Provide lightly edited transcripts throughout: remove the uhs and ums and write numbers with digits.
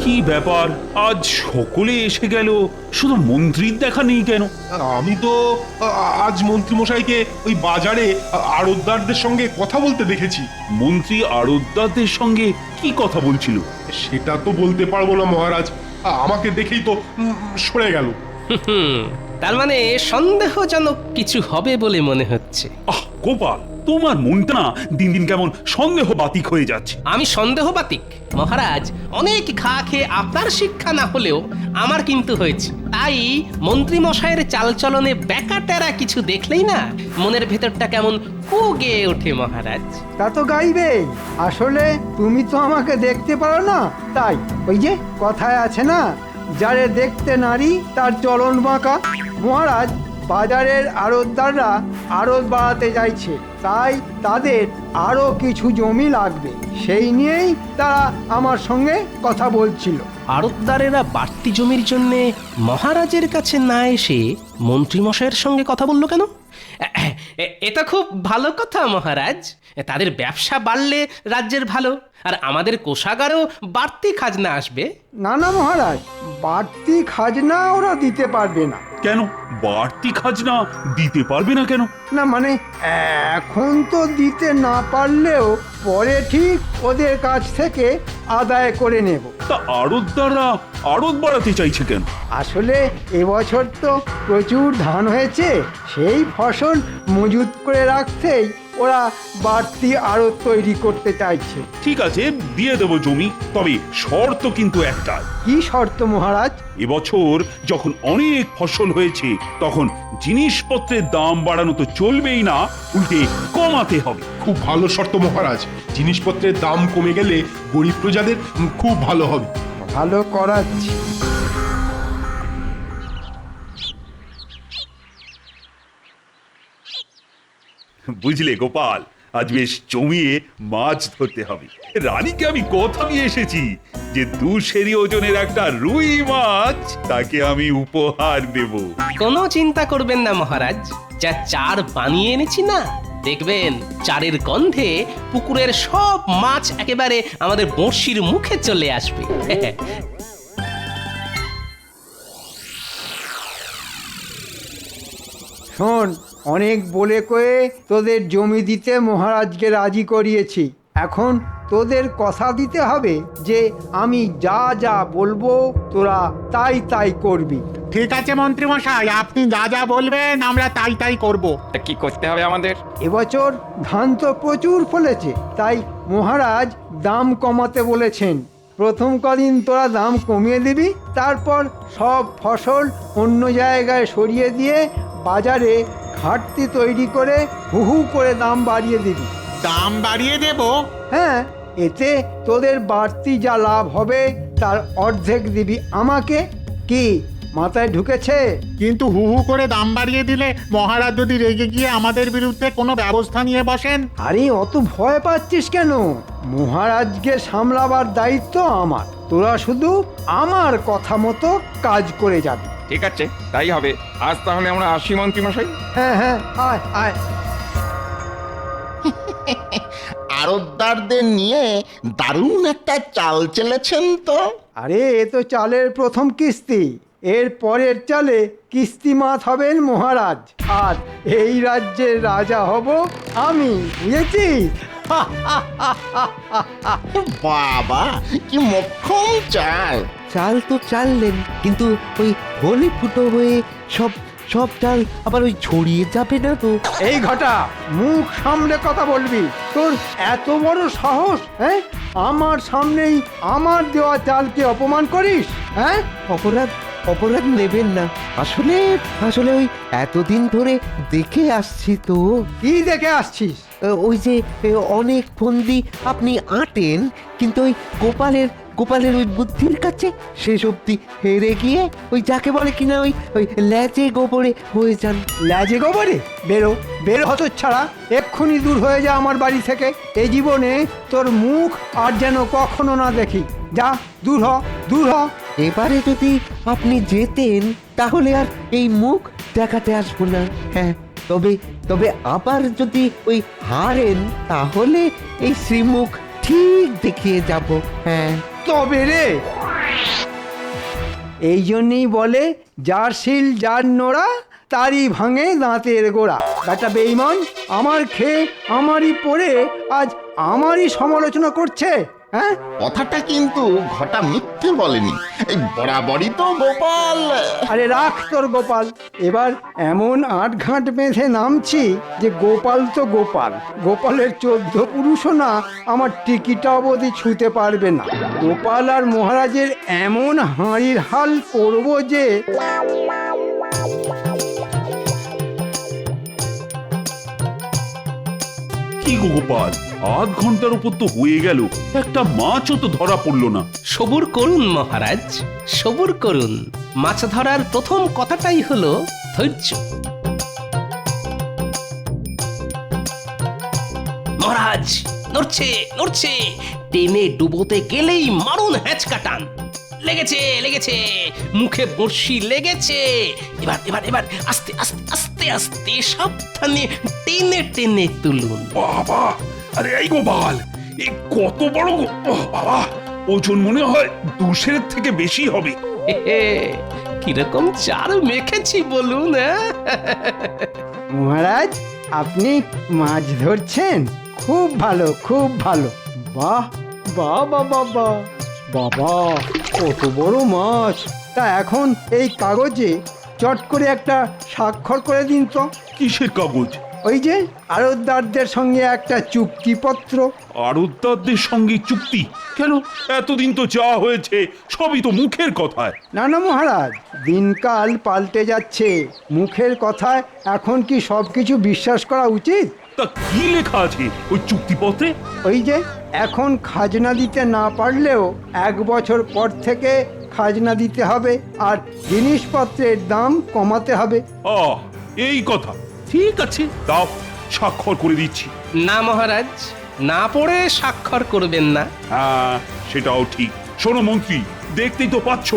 কি ব্যাপার, আজ সকলে এসে গেল, শুধু মন্ত্রীর দেখা নেই কেন? আমি তো আজ মন্ত্রী মশাইকে ওই বাজারে আড়তদারদের সঙ্গে কথা বলতে দেখেছি। মন্ত্রী আড়তদারদের সঙ্গে কি কথা বলছিল? সেটা তো বলতে পারবো না মহারাজ, আমাকে দেখেই তো সরে গেল। তার মানে সন্দেহজনক কিছু হবে বলে মনে হচ্ছে। আহ গোপাল, তোমার মনটা না দিন দিন কেমন সন্দেহ বাতিক হয়ে যাচ্ছে। আমি সন্দেহবাতিক মহারাজ, অনেক ঘা খেয়ে আপনার শিক্ষা না হলেও আমার কিন্তু হয়েছে। তাই মন্ত্রী মশাইয়ের চালচলনে ব্যাকাটেরা কিছু দেখলেই না মনের ভেতরটা কেমন কু গেয়ে ওঠে মহারাজ। তা তো গাইবেই। আসলে তুমি তো আমাকে দেখতে পারো না, তাই ওই যে কথায় আছে না, যারে দেখতে নারী তার চলন বাঁকা। মহারাজ, বাজারের আড়তদাররা আড়ত বাড়াতে চাইছে, তাই তাদের আরো কিছু জমি লাগবে, সেই নিয়েই তারা আমার সঙ্গে কথা বলছিল। আড়তদারেরা বাড়তি জমির জন্য মহারাজের কাছে না এসে মন্ত্রী মশাইয়ের সঙ্গে কথা বললো কেন? এটা খুব ভালো কথা মহারাজ। তাদের ব্যবসা বাড়লে রাজ্যের ভালো, আর আমাদের কোষাগারেও বাড়তি খাজনা আসবে। না না মহারাজ, বাড়তি খাজনা ওরা দিতে পারবে না। কেন বাড়তি খাজনা দিতে পারবে না কেন? না মানে এখন তো দিতে না পারলেও পরে ঠিক ওদের কাছ থেকে আদায় করে নেব। তা আড়তদাররা আড়ত বাড়াতে চাইছে কেন? আসলে এবছর তো প্রচুর ধান হয়েছে, সেই ফসল মজুত করে রাখতেই ওরা বাড়তি আড়ত তৈরি করতে চাইছে। ঠিক আছে, দিয়ে দেবো জমি, তবে শর্ত কিন্তু একটা। কি শর্ত মহারাজ? এবছর যখন অনেক ফসল হয়েছে তখন জিনিসপত্রের দাম বাড়ানো তো চলবেই না, উল্টে কমাতে হবে। খুব ভালো শর্ত মহারাজ, জিনিসপত্রের দাম কমে গেলে গরিব প্রজাদের খুব ভালো হবে। ভালো করাচ্ছি। বুঝলে গোপাল, আজ বেশ জমিয়ে মাছ ধরতে হবে। রানীকে আমি কথা দিয়ে এসেছি যে 2 সেরি ওজনের একটা রুই মাছ তাকে আমি উপহার দেব। কোনো চিন্তা করবেন না মহারাজ, যা চার বানিয়ে এনেছি না, দেখবেন চারের গন্ধে পুকুরের সব মাছ একেবারে আমাদের বড়শির মুখে চলে আসবে। শোন, অনেক বলে কয়ে তোদের জমি দিতে মহারাজকে রাজি করিয়েছি। এখন তোদের কথা দিতে হবে যে আমি যা যা বলবো তোরা তাই তাই করবি। ঠিক আছে মন্ত্রী মশাই, আপনি যা যা বলবেন আমরা তাই তাই করব। তা কি করতে হবে আমাদের? এবছর ধান তো প্রচুর ফলেছে, তাই মহারাজ দাম কমাতে বলেছেন। প্রথম কদিন তোরা দাম কমিয়ে দিবি, তারপর সব ফসল অন্য জায়গায় সরিয়ে দিয়ে বাজারে ঘাটতি তৈরি করে হু হু করে দাম বাড়িয়ে দিবি। দাম বাড়িয়ে দেব? হ্যাঁ, এতে তোদের বাড়তি যা লাভ হবে তার অর্ধেক দিবি আমাকে। কি মাথায় ঢুকেছে? কিন্তু হু হু করে দাম বাড়িয়ে দিলে মহারাজ যদি রেগে গিয়ে আমাদের বিরুদ্ধে কোনো ব্যবস্থা নিয়ে বসেন? আরে অত ভয় পাচ্ছিস কেন? মহারাজকে সামলাবার দায়িত্ব আমার, তোরা শুধু আমার কথা মতো কাজ করে যাবি। ঠিক আছে, তাই হবে। আজ তাহলে আমরা আসি মন্ত্রী মশাই। হ্যাঁ হ্যাঁ, আয় আয়। আড়তদারদের নিয়ে দারুণ একটা চাল চেলেছেন তো। আরে এ তো চালের প্রথম কিস্তি, এর পরের চালে কিস্তিমাত হবেন মহারাজ, আর এই রাজ্যের রাজা হব আমি, বুঝেছিস? বাবা, কি মক্ষম চাল! চাল তো চাললেন, কিন্তু ওই হলে ফুটো হয়ে সব সব চাল আবার ওই ছড়িয়ে যাবে না তো? এই ঘটা, মুখ সামলে কথা বলবি। তোর এত বড় সাহস, হ্যাঁ? আমার সামনেই আমার দেওয়া চালকে অপমান করিস, হ্যাঁ? অপরাধ অপরাধ নেবেন না, আসলে আসলে ওই এতদিন ধরে দেখে আসছি তো। কি দেখে আসছিস? ওই যে অনেক ফন্দি আপনি আঁটেন, কিন্তু ওই গোপালের ওই বুদ্ধির কাছে শেষ অব্দি হেরে গিয়ে ওই যাকে বলে কিনা ওই ওই ল্যাজে গোবরে হয়ে যান। ল্যাজে গোবরে? বেরো বেরো হতচ্ছাড়া, এক্ষুনি দূর হয়ে যা আমার বাড়ি থেকে। এই জীবনে তোর মুখ আর যেন কখনো না দেখি। যা, দূর হ, দূর হ। এবারে যদি আপনি যেতেন তাহলে আর এই মুখ দেখাতে আসবো না। হ্যাঁ, তবে তবে আবার যদি ওই হারেন তাহলে এই শ্রীমুখ ঠিক দেখিয়ে যাব। হ্যাঁ, তবে রে এই জন্যই বলে যার শিল যার নোড়া তারই ভাঙে দাঁতের গোড়া। বেটা বেঈমান আমার খেয়ে আমারই পড়ে আজ আমারই সমালোচনা করছে। হ্যাঁ, কথাটা কিন্তু ঘটা মিথ্যে বলেনি, এই বরাবরই তো গোপাল। আরে রাখ তোর গোপাল। এবার এমন আটঘাট বেঁধে নামছি যে গোপাল তো গোপাল, গোপালের 14 পুরুষও না আমার টিকিটা অবধি ছুঁতে পারবে না। গোপাল আর মহারাজের এমন হাঁড়ির হাল করব যে কি গো গোপাল, আধ ঘন্টার উপর তো হয়ে গেল, একটা মাছও তো ধরা পড়লো না। সবুর করুন মহারাজ, সবুর করুন। মাছ ধরার প্রথম কথাটাই হলো ধৈর্য। মহারাজ নড়ছে নড়ছে, টেনে ডুবোতে গেলেই মারুন হ্যাঁচকা টান। লেগেছে লেগেছে, মুখে বড়শি লেগেছে। এবার এবার এবার আস্তে আস্তে আস্তে আস্তে সাবধানে টেনে টেনে তুলুন। বাবা, আরে এই গোপাল, এই কত বড় বাবা, ওজন মনে হয় 200 থেকে বেশি হবে। কিরকম চার মেখেছি বলুন। মহারাজ আপনি মাছ ধরছেন, খুব ভালো খুব ভালো। বাহ বাহ বাবা বাহ বাবা, কত বড় মাছ! তা এখন এই কাগজে চট করে একটা স্বাক্ষর করে দিন তো। কিসের কাগজ? ওই যে আড়তদারদের সঙ্গে একটা চুক্তিপত্র। আড়তদারদের সঙ্গে চুক্তি? কেন, এতদিন তো যা হয়েছে সবই তো মুখের কথায়। না না মহারাজ, দিনকাল পাল্টে যাচ্ছে, মুখের কথায় এখন কি সব কিছু বিশ্বাস করা উচিত? তা কি লেখা আছে ওই চুক্তিপত্রে? ওই যে এখন খাজনা দিতে না পারলেও 1 বছর পর থেকে খাজনা দিতে হবে, আর জিনিসপত্রের দাম কমাতে হবে। এই কথা, ঠিক আছে, দাও, স্বাক্ষর করে দিচ্ছি। না মহারাজ, না পড়ে স্বাক্ষর করবেন না। হ্যাঁ, সেটাও ঠিক। শোনো মন্ত্রী, দেখতেই তো পাচ্ছ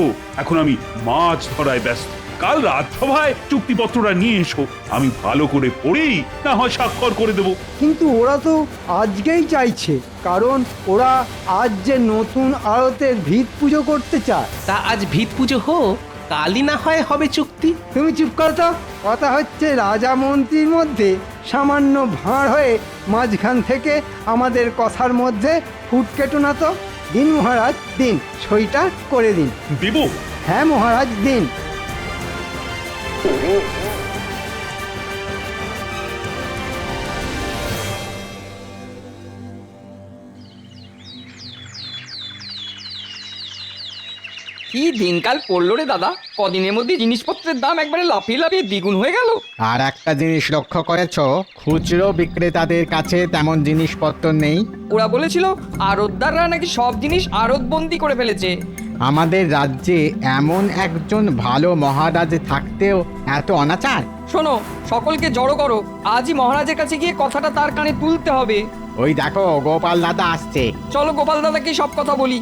এখন আমি মাছ ধরায় ব্যস্ত। কাল রাজসভায় চুক্তিপত্রটা নিয়ে এসো, আমি ভালো করে পড়েই না হয় স্বাক্ষর করে দেবো। কিন্তু ওরা তো আজকেই চাইছে, কারণ ওরা আজ যে নতুন আড়তের ভিত পুজো করতে চায়। তা আজ ভিত পুজো হোক, কালই না হয় হবে চুক্তি। তুমি চুপ করো তো। কথা হচ্ছে রাজা মন্ত্রীর মধ্যে সামান্য ভাঁড় হয়ে মাঝখান থেকে আমাদের কথার মধ্যে ফুট কেটো না তো। দিন মহারাজ দিন, সইটা করে দিন। দেব? হ্যাঁ মহারাজ দিন। কি দিনকাল পড়লো রে দাদা, কদিনের মধ্যে জিনিসপত্রের দাম একবারে লাফিয়ে লাফিয়ে দ্বিগুণ হয়ে গেল। আর একটা জিনিস লক্ষ্য করেছ, খুচরো বিক্রেতাদের কাছে তেমন জিনিসপত্র নেই। ওরা বলেছিল আড়তদাররা নাকি সব জিনিস আড়তবন্দি করে ফেলেছে। আমাদের রাজ্যে এমন একজন ভালো মহারাজ থাকতেও এত অনাচার। শোনো, সকলকে জড়ো করো, আজই মহারাজের কাছে গিয়ে কথাটা তার কানে তুলতে হবে। ওই দেখো গোপাল দাদা আসছে। চলো গোপাল দাদাকে সব কথা বলি।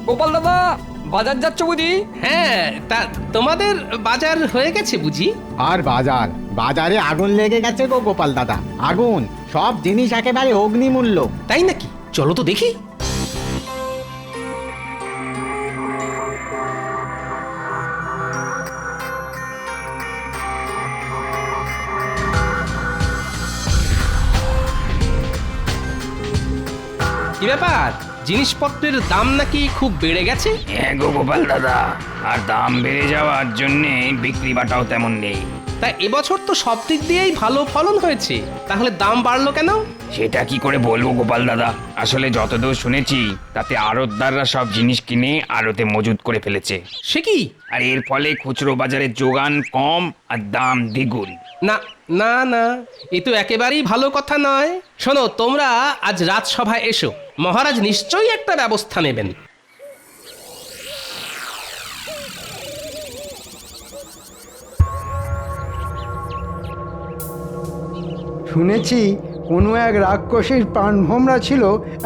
গোপাল দাদা, বাজার যাচ্ছ বুঝি? হ্যাঁ, তা তোমাদের বাজার হয়ে গেছে বুঝি? আর বাজারে আগুন লেগে গেছে গো গোপাল দাদা, আগুন! সব জিনিস একেবারে অগ্নিমূল্য। তাই নাকি? চলো তো দেখি। কি ব্যাপার, জিনিসপত্রের দাম নাকি খুব বেড়ে গেছে? হ্যাঁ গো গোপাল দাদা, আর দাম বেড়ে যাওয়ার জন্যে বিক্রি বাটাও তেমন নেই। তা এবছর তো সব দিক দিয়েই ভালো ফলন হয়েছে, তাহলে দাম বাড়লো কেন? সেটা কি করে বলবো গোপাল দাদা, আসলে যতদূর শুনেছি তাতে আড়তদাররা সব জিনিস কিনে আড়তে মজুত করে ফেলেছে। সে কি? আর এর ফলে খুচরো বাজারে যোগান কম আর দাম দ্বিগুণ। না না না, এ তো একেবারেই ভালো কথা নয়। শোনো, তোমরা আজ রাজসভায় এসো, মহারাজ নিশ্চয়ই একটা ব্যবস্থা নেবেন। শুনেছি কোনো এক রাক্ষসীর প্রাণভোমরা ছিল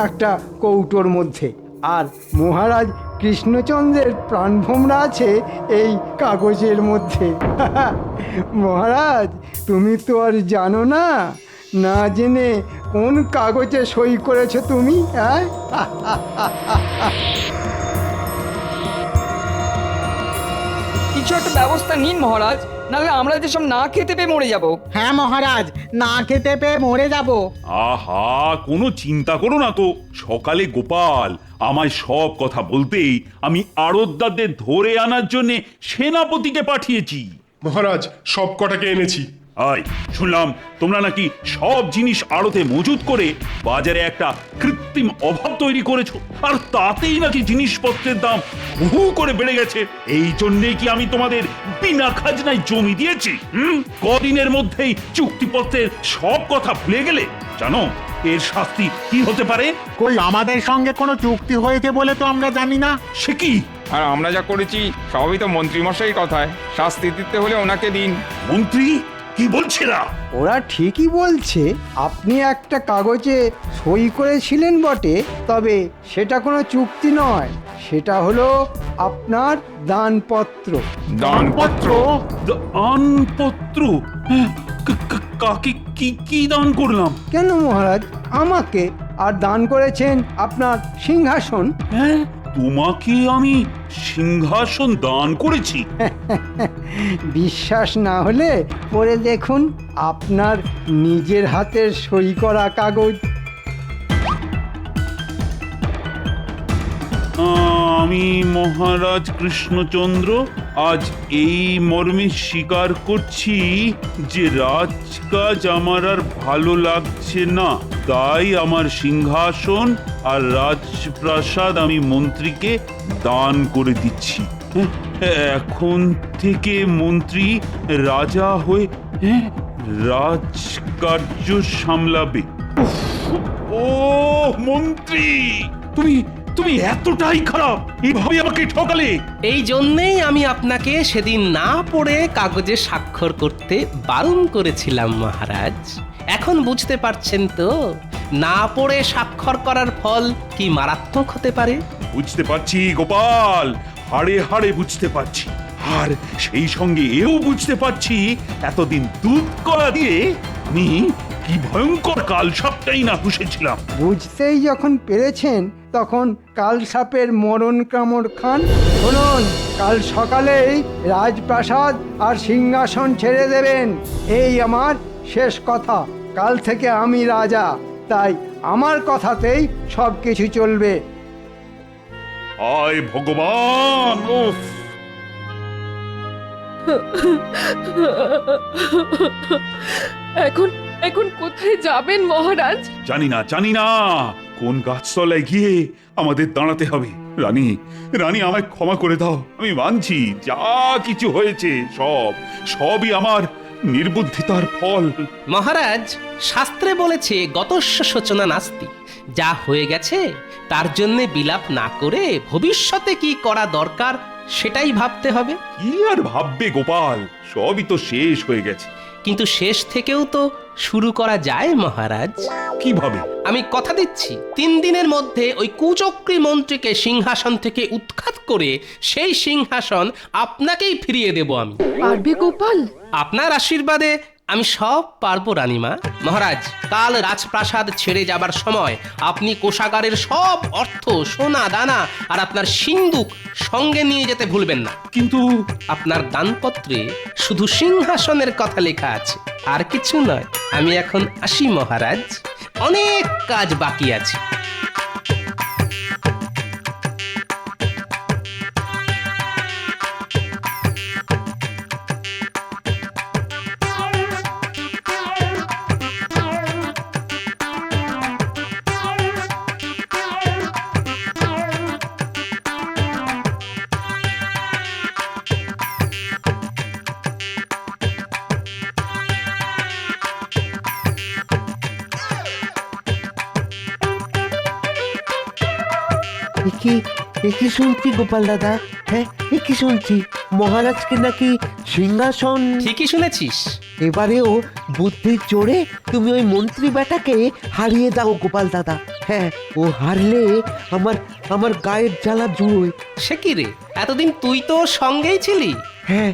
একটা কৌটোর মধ্যে, আর মহারাজ কৃষ্ণচন্দ্রের প্রাণভোমরা আছে এই কাগজের মধ্যে। মহারাজ তুমি তো আর জানো না, না জেনে কোন কাগজে সই করেছো তুমি? কিছু একটা ব্যবস্থা নিন মহারাজ, নাহলে আমরা যেসব না খেতে পেয়ে মরে যাব। হ্যাঁ মহারাজ, না খেতে পেয়ে মরে যাব। আহা, কোনো চিন্তা করো না তো। সকালে গোপাল আমায় সব কথা বলতেই আমি আড়তদারদের ধরে আনার জন্য সেনাপতিকে পাঠিয়েছি। মহারাজ সব কটাকে এনেছি। আয়, শুনলাম তোমরা নাকি সব জিনিস আড়তে মজুত করে বাজারে একটা কৃত্রিম অভাব তৈরি করেছো, আর তাতেই নাকি জিনিসপত্রের দাম হু করে বেড়ে গেছে। এই জন্যেই কি আমি তোমাদের বিনা খাজনায় জমি দিয়েছি? কদিনের মধ্যেই চুক্তিপত্রের সব কথা ভুলে গেলে? জানো এর শাস্তি কি হতে পারে? কই আমাদের সঙ্গে কোনো চুক্তি হয়েছে বলে তো আমরা জানি না। সে কি? আর আমরা যা করেছি সবই তো মন্ত্রীমশাই কথায়, শাস্তি দিতে হলে ওনাকে দিন। মন্ত্রী কি বলছে না? ওরা ঠিকই বলছে। আপনি একটা কাগজে সই করেছিলেন বটে, তবে সেটা কোনো চুক্তি নয়, সেটা হলো আপনার দানপত্র। দানপত্র? দানপত্র? হ্যাঁ, কাকে কি কি দান করলাম? কেন মহারাজ, আমাকে। আর দান করেছেন আপনার সিংহাসন। হ্যাঁ, তোমাকে আমি সিংহাসন দান করেছি? বিশ্বাস না হলে পড়ে দেখুন আপনার নিজের হাতের সই করা কাগজ। আমি মহারাজ কৃষ্ণচন্দ্র আজ এই মর্মে স্বীকার করছি যে রাজকাজ আমার আর ভালো লাগছে না, তাই আমার সিংহাসন আর রাজপ্রাসাদ আমি মন্ত্রীকে দান করে দিচ্ছি। এখন থেকে মন্ত্রী রাজা হয়ে রাজকার্য সামলাবে। ও মন্ত্রী, তুমি তুমি এতটাই খারাপ, এভাবে আমাকে ঠকালে? এই জন্যেই আমি আপনাকে সেদিন না পড়ে কাগজে স্বাক্ষর করতে বারণ করেছিলাম মহারাজ। এখন বুঝতে পারছেন তো না পড়ে স্বাক্ষর করার ফল কি মারাত্মক হতে পারে? বুঝতে পারছি গোপাল, হাড়ে হাড়ে বুঝতে পারছি। আর সেই সঙ্গে এও বুঝতে পারছি এতদিন দুধ কলা দিয়ে আমি কি ভয়ঙ্কর কাল সবটাই না পুষেছিলাম। বুঝতেই যখন পেরেছেন তখন কাল সাপের মরণ কামড় খান। শুনুন, কাল সকালেই রাজপ্রাসাদ আর সিংহাসন ছেড়ে দেবেন, এই আমার শেষ কথা। কাল থেকে আমি রাজা, তাই আমার কথাতেই সব কিছু চলবে। আয় ভগবান! উফ! এখন এখন কোথায় যাবেন মহারাজ? জানি না কোন গাছতলায় গিয়ে আমাদের দাঁড়াতে হবে। রানী রানী, আমায় ক্ষমা করে দাও। আমি মানছি যা কিছু হয়েছে সবই আমার নির্বুদ্ধিতার ফল। মহারাজ, শাস্ত্রে বলেছে গতস্য শোচনা নাস্তি। যা হয়ে গেছে তার জন্য বিলাপ না করে ভবিষ্যতে কি করা দরকার সেটাই ভাবতে হবে। কি আর ভাববে গোপাল, সবই তো শেষ হয়ে গেছে। কিন্তু শেষ থেকেও তো শুরু করা যায় মহারাজ। কিভাবে? আমি কথা দিচ্ছি 3 দিনের মধ্যে ওই কুচক্রী মন্ত্রীকে সিংহাসন থেকে উৎখাত করে সেই সিংহাসন আপনাকেই ফিরিয়ে দেব আমি। পারবে গোপাল? আপনার আশীর্বাদে আমি সব পারবো রানীমা। মহারাজ, কাল রাজপ্রাসাদ ছেড়ে যাবার সময় আপনি কোষাগারের সব অর্থ, সোনা দানা আর আপনার সিন্দুক সঙ্গে নিয়ে যেতে ভুলবেন না। কিন্তু আপনার দানপত্রে শুধু সিংহাসনের কথা লেখা আছে, আর কিছু নয়। আমি এখন আসি মহারাজ, অনেক কাজ বাকি আছে। কি শুনছি গোপাল দাদা? হ্যাঁ, কি শুনছি মহারাজকে নাকি সিংহাসন? ঠিকই শুনেছিস। এবারেও বুদ্ধির জোরে তুমি ওই মন্ত্রী বেটাকে হারিয়ে দাও গোপাল দাদা। হ্যাঁ, ও হারলে আমার গায়ের জ্বালা জুড়োয়। সে কি রে, এতদিন তুই তো ওর সঙ্গেই ছিলি। হ্যাঁ,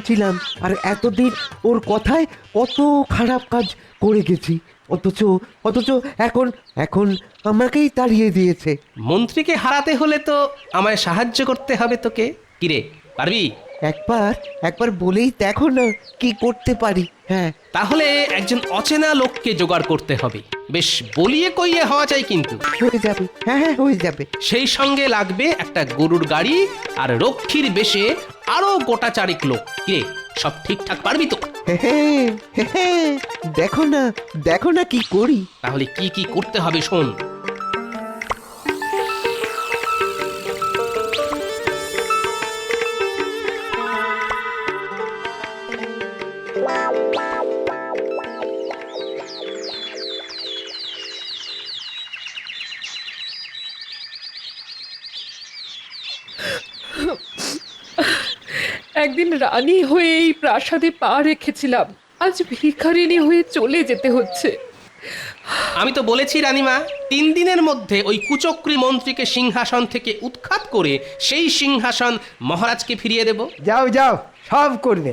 ছিলাম। আর এতদিন ওর কথায় কত খারাপ কাজ করে গেছি, অথচ এখন আমাকেই তাড়িয়ে দিয়েছে। মন্ত্রীকে হারাতে হলে তো আমায় সাহায্য করতে হবে তোকে। কিরে, পারবি? একবার একবার বলেই দেখো না কি করতে পারি। হ্যাঁ, তাহলে একজন অচেনা লোককে জোগাড় করতে হবে, বেশ বলিয়ে কইয়ে হওয়া চাই কিন্তু। হয়ে যাবে। হ্যাঁ হ্যাঁ, হয়ে যাবে। সেই সঙ্গে লাগবে একটা গরুর গাড়ি আর রক্ষীর বেশে আরো গোটা চারেক লোক। কে সব ঠিকঠাক পারবি তো? দেখো না কি করি। তাহলে কি কি করতে হবে শোন। একদিন রানী হয়ে এই প্রাসাদে পা রেখেছিলাম, আজ ভিখারিনী হয়ে চলে যেতে হচ্ছে। আমি তো বলেছি রানীমা, 3 দিনের মধ্যে ওই কুচক্রী মন্ত্রীকে সিংহাসন থেকে উৎখাত করে সেই সিংহাসন মহারাজকে ফিরিয়ে দেব। যাও যাও, সব করবে।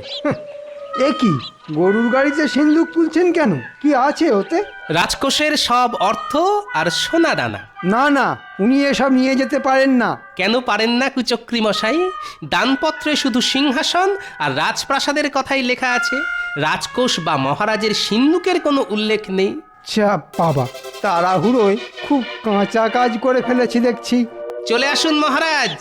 এ কি, গরুর গাড়িতে সিন্দুক তুলছেন কেন? কি আছে ওতে? রাজকোষের সব অর্থ আর সোনা দানা। না না, উনি এসব নিয়ে যেতে পারেন না। কেন পারেন না কুচক্রী মশাই? দানপত্রে শুধু সিংহাসন আর রাজপ্রাসাদের কথাই লেখা আছে, রাজকোষ বা মহারাজের সিন্দুকের কোনো উল্লেখ নেই। চা বাবা, তাড়াহুড়োয় খুব কাঁচা কাজ করে ফেলেছি দেখছি। চলে আসুন মহারাজ।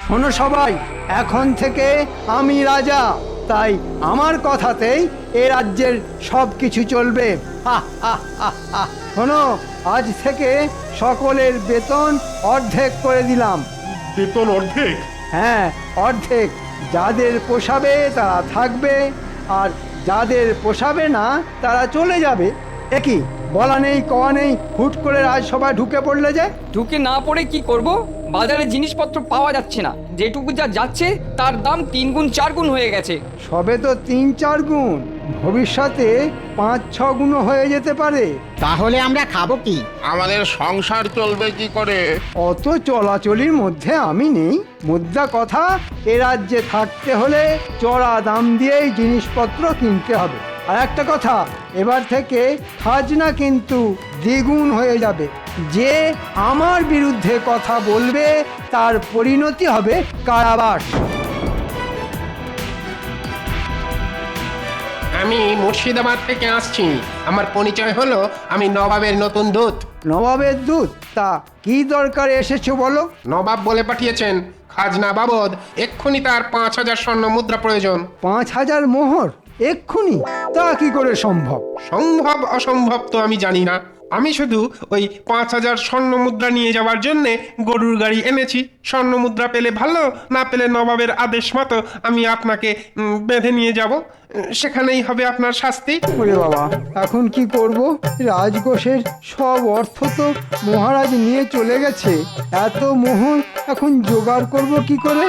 শোনো সবাই, এখন থেকে আমি রাজা, তাই আমার কথাতেই এ রাজ্যের সব কিছু চলবে। শোনো, আজ থেকে সকলের বেতন অর্ধেক করে দিলাম। বেতন অর্ধেক? হ্যাঁ, অর্ধেক। যাদের পোষাবে তারা থাকবে, আর যাদের পোষাবে না তারা চলে যাবে। একই বলা নেই কওয়া নেই, হুট করে রাজসভায় ঢুকে পড়লে যে। ঢুকে না পড়ে কি করব? বাজারে জিনিসপত্র পাওয়া যাচ্ছে না, যেটুকু যা যাচ্ছে তার দাম 3 গুণ 4 গুণ হয়ে গেছে। সবে তো 3-4 গুণ, ভবিষ্যতে 5-6 গুণ হয়ে যেতে পারে। তাহলে আমরা খাবো কি? আমাদের সংসার চলবে কি করে? অত চলাচলির মধ্যে আমি নেই। মুদ্রা কথা, এ রাজ্যে থাকতে হলে চড়া দাম দিয়েই জিনিসপত্র কিনতে হবে। আর একটা কথা, এবার থেকে খাজনা কিন্তু দ্বিগুণ হয়ে যাবে। যে আমার বিরুদ্ধে কথা বলবে তার পরিণতি হবে কারাবাস। আমি মুর্শিদাবাদ থেকে আসছি। আমার পরিচয় হলো, আমি নবাবের নতুন দূত। নবাবের দূত? তা কি দরকারে এসেছো বলো? নবাব বলে পাঠিয়েছেন খাজনা বাবদ এক্ষুনি তার 5000 স্বর্ণ মুদ্রা প্রয়োজন। 5000 মোহর এক্ষুনি? তা কি করে সম্ভব? সম্ভব অসম্ভব তো আমি জানি না, আমি শুধু ওই 5000 স্বর্ণ মুদ্রা নিয়ে যাওয়ার জন্যে গরুর গাড়ি এনেছি। স্বর্ণ মুদ্রা পেলে ভালো, না পেলে নবাবের আদেশ মতো আমি আপনাকে বেঁধে নিয়ে যাব, সেখানেই হবে আপনার শাস্তি। ওরে বাবা, এখন কি করব? রাজকোষের সব অর্থ তো মহারাজ নিয়ে চলে গেছে। এত মোহর এখন জোগাড় করব কি করে?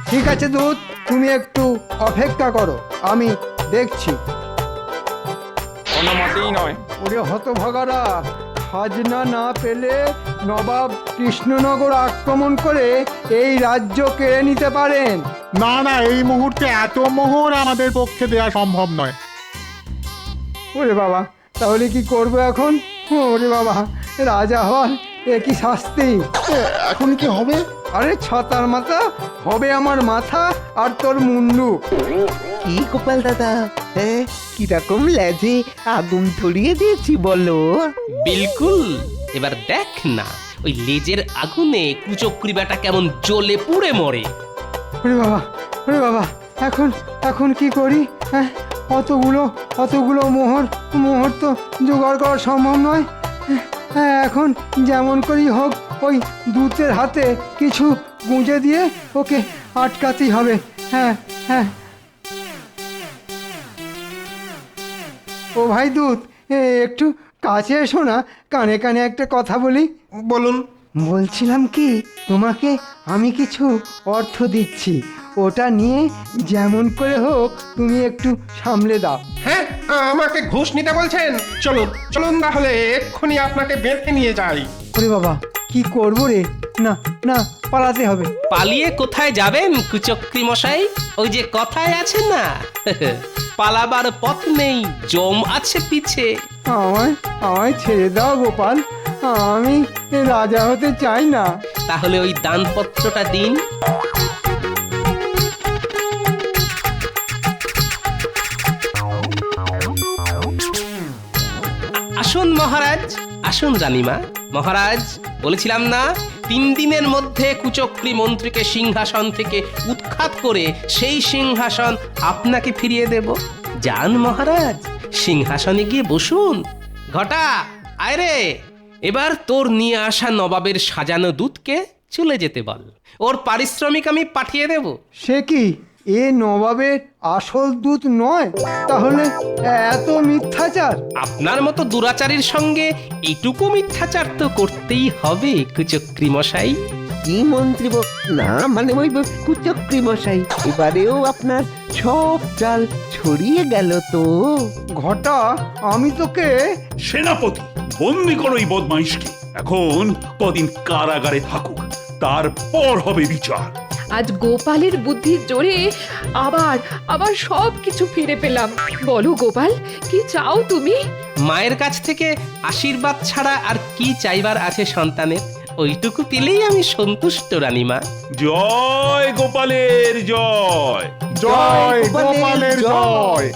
ঠিক আছে দূত, তুমি একটু অপেক্ষা করো, আমি দেখছি। কোনো মতেই নয়। ওরে হতভাগারা, খাজনা না পেলে নবাব কৃষ্ণনগর আক্রমণ করে এই রাজ্য কেড়ে নিতে পারেন। না না, এই মুহূর্তে এত মোহর আমাদের পক্ষে দেওয়া সম্ভব নয়। ওরে বাবা, তাহলে কি করবো এখন? ওরে বাবা, রাজা হওয়ার এ কি শাস্তি! এখন কি হবে? আরে ছাতার মাথা হবে আমার মাথা, আর তোর মুন্ডু। কি গোপাল দাদা, হ্যাঁ, কিরকম লেজে আগুন ধরিয়ে দিয়েছি বলো? বিলকুল। এবার দেখ না, ওই লেজের আগুনে কুচক্রী বেটা কেমন জ্বলে পুড়ে মরে। ওরে বাবা, ওরে বাবা, এখন এখন কি করি? হ্যাঁ, অতগুলো মোহর তো জোগাড় করা সম্ভব নয়। হ্যাঁ, এখন যেমন করেই হোক ওই দূতের হাতে কিছু গুঁজে দিয়ে ওকে আটকাতেই হবে। হ্যাঁ হ্যাঁ। ও ভাই দূত, একটু কাছে এসো না, কানে কানে একটা কথা বলি। বলুন। বলছিলাম কি, তোমাকে আমি কিছু অর্থ দিচ্ছি, ওটা নিয়ে যেমন করে হোক তুমি একটু সামলে দাও। হ্যাঁ, আমাকে ঘুষ নিতে বলছেন? চলুন চলুন, তাহলে এক্ষুনি আপনাকে বেঁধে নিয়ে যাই। ওরে বাবা, কি করবো রে? না না, পালাতে হবে। পালিয়ে কোথায় যাবেন কুচক্রী মশাই? ওই যে কথায় আছে না, পালাবার পথ নেই, জম আছে পিছে। আমায় আমায় ছেড়ে দাও গোপাল, আমি রাজা হতে চাই না। তাহলে ওই দানপত্রটা দিন। আসুন মহারাজ, আসুন রানীমা। মহারাজ, বলেছিলাম না 3 দিনের মধ্যে কুচক্রী মন্ত্রীকে সিংহাসন থেকে উৎখাত করে সেই সিংহাসন আপনাকে ফিরিয়ে দেব। যান মহারাজ, সিংহাসনে গিয়ে বসুন। ঘটা, আয় রে, এবার তোর নিয়ে আসা নবাবের সাজানো দুধকে চলে যেতে বল। ওর পারিশ্রমিক আমি পাঠিয়ে দেব। সে কি, এ নবাবের আসল দূত নয়? তাহলে এত মিথ্যাচার? আপনার মতো দুরাচারীর সঙ্গে এটুকু মিথ্যাচার তো করতেই হবে কুচক্রী মশাই। কি মন্ত্রী না মানে ওই কুচক্রী মশাই, এবারেও আপনার সব চাল ছড়িয়ে গেল তো। ঘটা, আমি তোকে সেনাপতি, বন্দি করো এই বদমাইশকে। এখন কদিন কারাগারে থাকুক, তারপর হবে বিচার। আজ গোপালের বুদ্ধির জোরে আবার আবার সব কিছু ফিরে পেলাম। বলো গোপাল, কি চাও তুমি? মায়ের কাছ থেকে আশীর্বাদ ছাড়া আর কি চাইবার আছে সন্তানের? ওইটুকু পেলেই আমি সন্তুষ্ট রানীমা। জয় গোপালের জয়। জয় গোপালের জয়।